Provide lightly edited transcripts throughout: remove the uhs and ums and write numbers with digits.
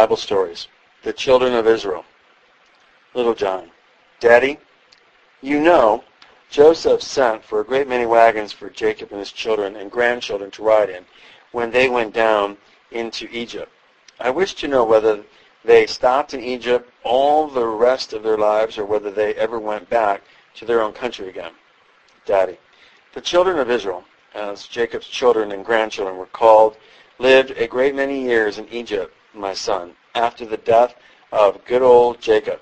Bible stories. The children of Israel. Little John. Daddy, you know Joseph sent for a great many wagons for Jacob and his children and grandchildren to ride in when they went down into Egypt. I wish to know whether they stopped in Egypt all the rest of their lives or whether they ever went back to their own country again. Daddy. The children of Israel, as Jacob's children and grandchildren were called, lived a great many years in Egypt, my son, after the death of good old Jacob.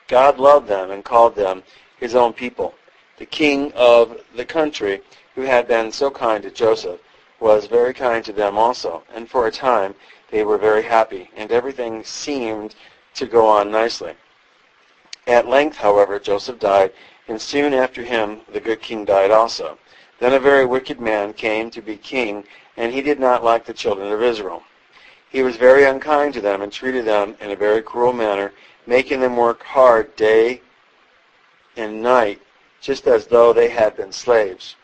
God loved them and called them his own people. The king of the country, who had been so kind to Joseph, was very kind to them also, and for a time they were very happy, and everything seemed to go on nicely. At length, however, Joseph died, and soon after him the good king died also. Then a very wicked man came to be king, and he did not like the children of Israel. He was very unkind to them and treated them in a very cruel manner, making them work hard day and night, just as though they had been slaves.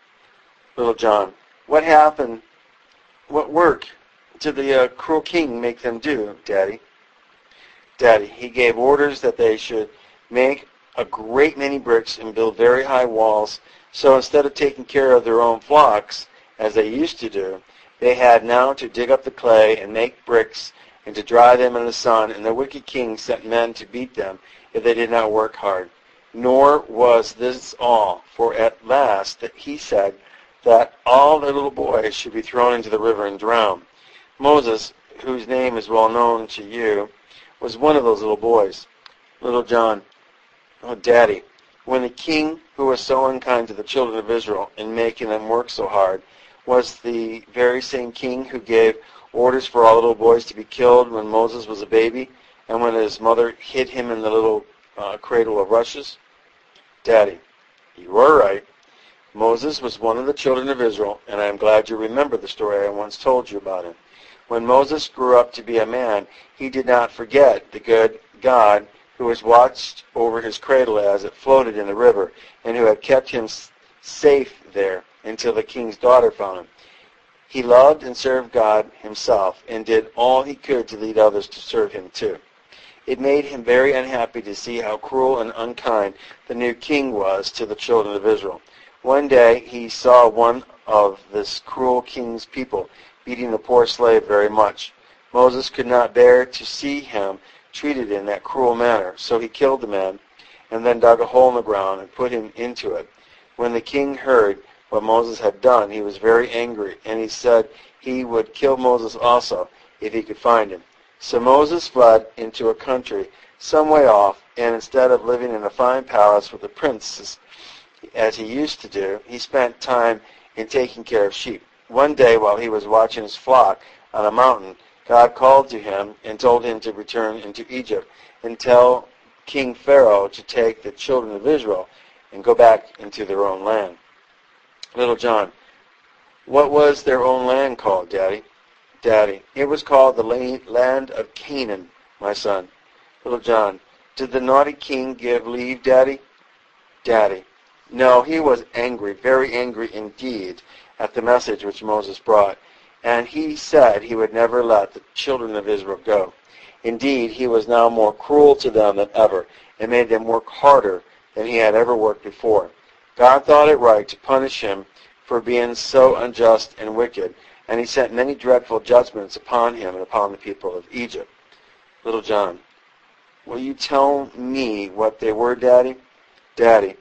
Little John. What happened? What work did the cruel king make them do, Daddy? Daddy. He gave orders that they should make a great many bricks and build very high walls, so instead of taking care of their own flocks, as they used to do, they had now to dig up the clay and make bricks and to dry them in the sun, and the wicked king sent men to beat them if they did not work hard. Nor was this all, for at last he said that all the little boys should be thrown into the river and drowned. Moses, whose name is well known to you, was one of those little boys. Little John. Oh, Daddy, when the king who was so unkind to the children of Israel in making them work so hard was the very same king who gave orders for all little boys to be killed when Moses was a baby and when his mother hid him in the little cradle of rushes? Daddy, you are right. Moses was one of the children of Israel, and I am glad you remember the story I once told you about him. When Moses grew up to be a man, he did not forget the good God who was watched over his cradle as it floated in the river, and who had kept him safe there until the king's daughter found him. He loved and served God himself, and did all he could to lead others to serve him too. It made him very unhappy to see how cruel and unkind the new king was to the children of Israel. One day he saw one of this cruel king's people beating the poor slave very much. Moses could not bear to see him treated in that cruel manner, so he killed the man, and then dug a hole in the ground and put him into it. When the king heard what Moses had done, he was very angry, and he said he would kill Moses also if he could find him. So Moses fled into a country some way off, and instead of living in a fine palace with the princes, as he used to do, he spent time in taking care of sheep. One day, while he was watching his flock on a mountain, God called to him and told him to return into Egypt and tell King Pharaoh to take the children of Israel and go back into their own land. Little John. What was their own land called, Daddy? Daddy. It was called the land of Canaan, my son. Little John. Did the naughty king give leave, Daddy? Daddy. No, he was angry, very angry indeed, at the message which Moses brought, and he said he would never let the children of Israel go. Indeed, he was now more cruel to them than ever, and made them work harder than he had ever worked before. God thought it right to punish him for being so unjust and wicked, and he sent many dreadful judgments upon him and upon the people of Egypt. Little John. Will you tell me what they were, Daddy? Daddy.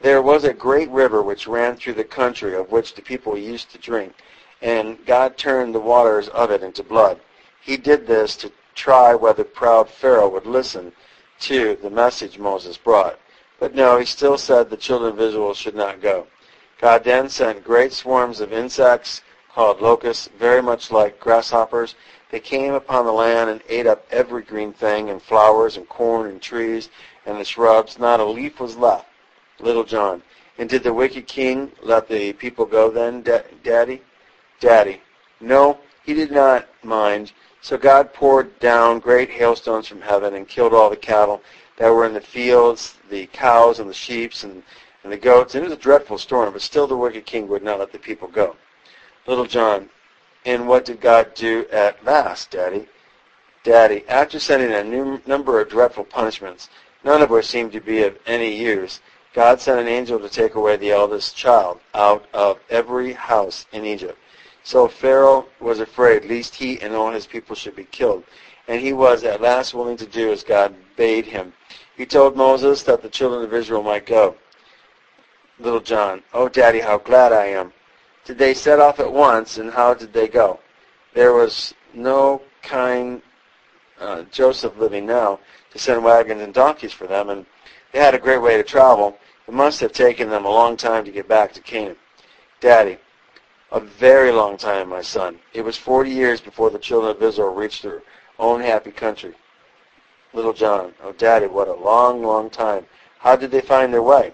There was a great river which ran through the country, of which the people used to drink, and God turned the waters of it into blood. He did this to try whether proud Pharaoh would listen to the message Moses brought. But no, he still said the children of Israel should not go. God then sent great swarms of insects called locusts, very much like grasshoppers. They came upon the land and ate up every green thing, and flowers and corn and trees and the shrubs. Not a leaf was left. Little John. And did the wicked king let the people go then, Daddy? Daddy. No, he did not mind. So God poured down great hailstones from heaven and killed all the cattle that were in the fields, the cows and the sheep and the goats. And it was a dreadful storm, but still the wicked king would not let the people go. Little John. And what did God do at last, Daddy? Daddy, after sending a number of dreadful punishments, none of which seemed to be of any use, God sent an angel to take away the eldest child out of every house in Egypt. So Pharaoh was afraid lest he and all his people should be killed, and he was at last willing to do as God bade him. He told Moses that the children of Israel might go. Little John, oh, Daddy, how glad I am. Did they set off at once, and how did they go? There was no kind Joseph living now to send wagons and donkeys for them, and they had a great way to travel. It must have taken them a long time to get back to Canaan. Daddy, a very long time, my son. It was 40 years before the children of Israel reached their own happy country. Little John, oh, Daddy, what a long, long time. How did they find their way?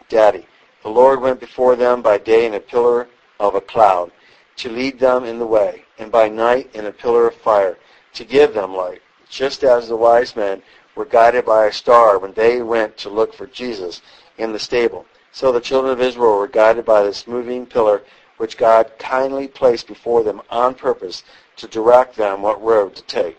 Daddy, the Lord went before them by day in a pillar of a cloud to lead them in the way, and by night in a pillar of fire to give them light, just as the wise men were guided by a star when they went to look for Jesus in the stable. So the children of Israel were guided by this moving pillar which God kindly placed before them on purpose to direct them what road to take.